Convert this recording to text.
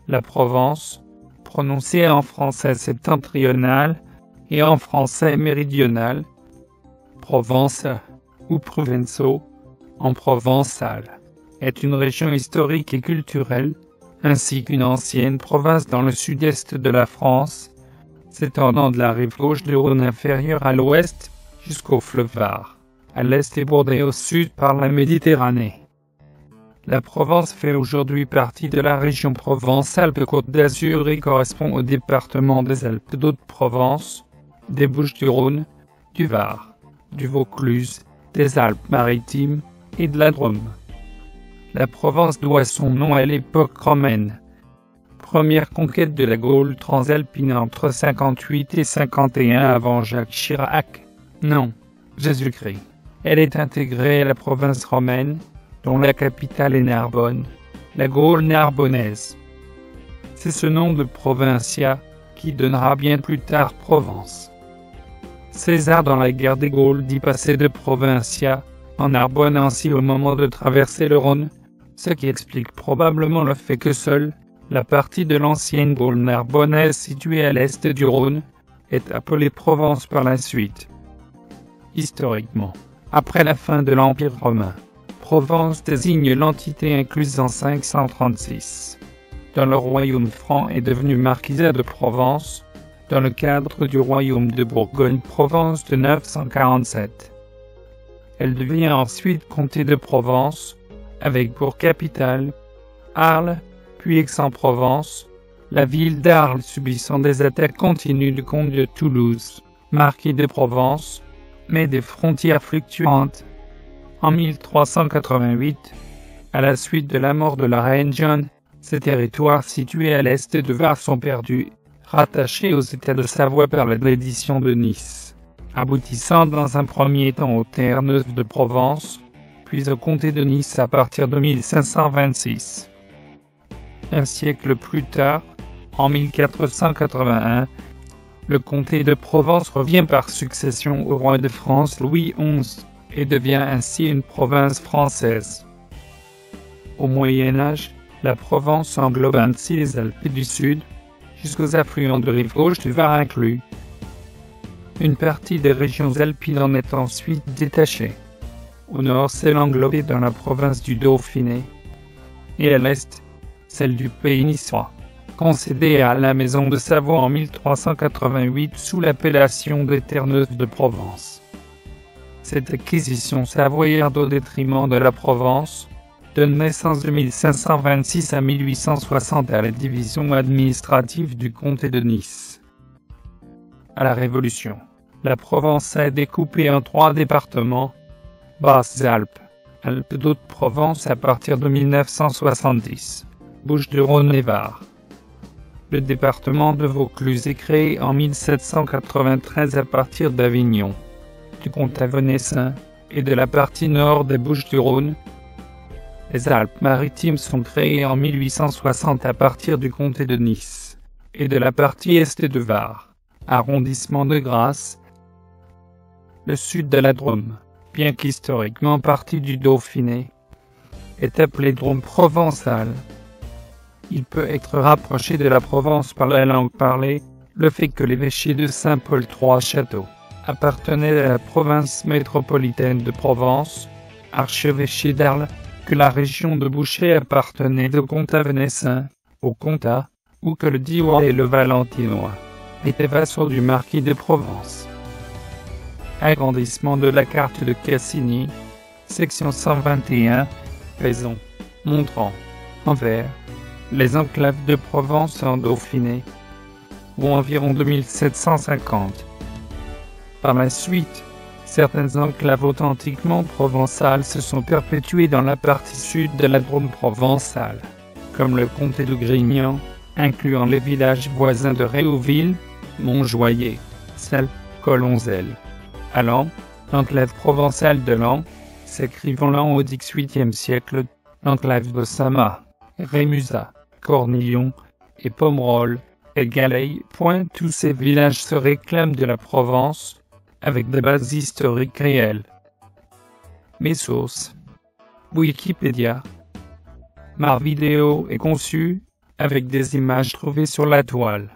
La Provence, prononcée en français septentrional et en français méridional, Provence ou Provençaux, en provençal, est une région historique et culturelle, ainsi qu'une ancienne province dans le sud-est de la France, s'étendant de la rive gauche du Rhône inférieur à l'ouest jusqu'au fleuve Var, à l'est et bordée au sud par la Méditerranée. La Provence fait aujourd'hui partie de la région Provence-Alpes-Côte d'Azur et correspond au département des Alpes d'Haute-Provence, des Bouches-du-Rhône, du Var, du Vaucluse, des Alpes-Maritimes et de la Drôme. La Provence doit son nom à l'époque romaine. Première conquête de la Gaule transalpine entre 58 et 51 avant Jacques Chirac. Non, Jésus-Christ. Elle est intégrée à la province romaine, dont la capitale est Narbonne, la Gaule narbonnaise. C'est ce nom de Provincia qui donnera bien plus tard Provence. César dans la guerre des Gaules dit passer de Provincia en Narbonne ainsi au moment de traverser le Rhône, ce qui explique probablement le fait que seule la partie de l'ancienne Gaule narbonnaise située à l'est du Rhône est appelée Provence par la suite. Historiquement, après la fin de l'Empire romain, Provence désigne l'entité incluse en 536. Dans le royaume franc est devenue marquisat de Provence, dans le cadre du royaume de Bourgogne-Provence de 947. Elle devient ensuite comté de Provence, avec pour capitale Arles, puis Aix-en-Provence, la ville d'Arles subissant des attaques continues du comte de Toulouse, marquis de Provence, mais des frontières fluctuantes. En 1388, à la suite de la mort de la reine Jeanne, ces territoires situés à l'est de Var sont perdus, rattachés aux États de Savoie par la dédition de Nice, aboutissant dans un premier temps aux terres neuves de Provence, puis au comté de Nice à partir de 1526. Un siècle plus tard, en 1481, le comté de Provence revient par succession au roi de France Louis XI, et devient ainsi une province française. Au Moyen Âge, la Provence englobe ainsi les Alpes du Sud, jusqu'aux affluents de rive gauche du Var inclus. Une partie des régions alpines en est ensuite détachée. Au nord, celle englobée dans la province du Dauphiné, et à l'est, celle du Pays niçois, concédée à la Maison de Savoie en 1388 sous l'appellation des Terre-Neuves de Provence. Cette acquisition savoyarde au détriment de la Provence donne naissance de 1526 à 1860 à la division administrative du comté de Nice. À la Révolution, la Provence est découpée en 3 départements, Basses-Alpes, Alpes d'Haute-Provence à partir de 1970, Bouches-du-Rhône et Var. Le département de Vaucluse est créé en 1793 à partir d'Avignon, du comté venessin et de la partie nord des Bouches-du-Rhône. Les Alpes-Maritimes sont créées en 1860 à partir du comté de Nice et de la partie est de Var, arrondissement de Grasse. Le sud de la Drôme, bien qu'historiquement partie du Dauphiné, est appelé Drôme provençale. Il peut être rapproché de la Provence par la langue parlée, le fait que l'évêché de Saint-Paul III-Château appartenait à la province métropolitaine de Provence, archevêché d'Arles, que la région de Boucher appartenait au comtat venessin, au comtat, ou que le Diois et le Valentinois étaient vassaux du marquis de Provence. Agrandissement de la carte de Cassini, section 121, Vaison, montrant, en vert, les enclaves de Provence en Dauphiné, ou environ 2750. Par la suite, Certaines enclaves authentiquement provençales se sont perpétuées dans la partie sud de la Drôme provençale, comme le comté de Grignan, incluant les villages voisins de Réauville, Montjoyer, Selles, Colonzelle. À Laon, l'enclave provençale de Laon, s'écrivant Laon au XVIIIe siècle, l'enclave de Samat, Rémusat, Cornillon et Pomerol et Galeil. Tous ces villages se réclament de la Provence, avec des bases historiques réelles. Mes sources. Wikipédia. Ma vidéo est conçue avec des images trouvées sur la toile.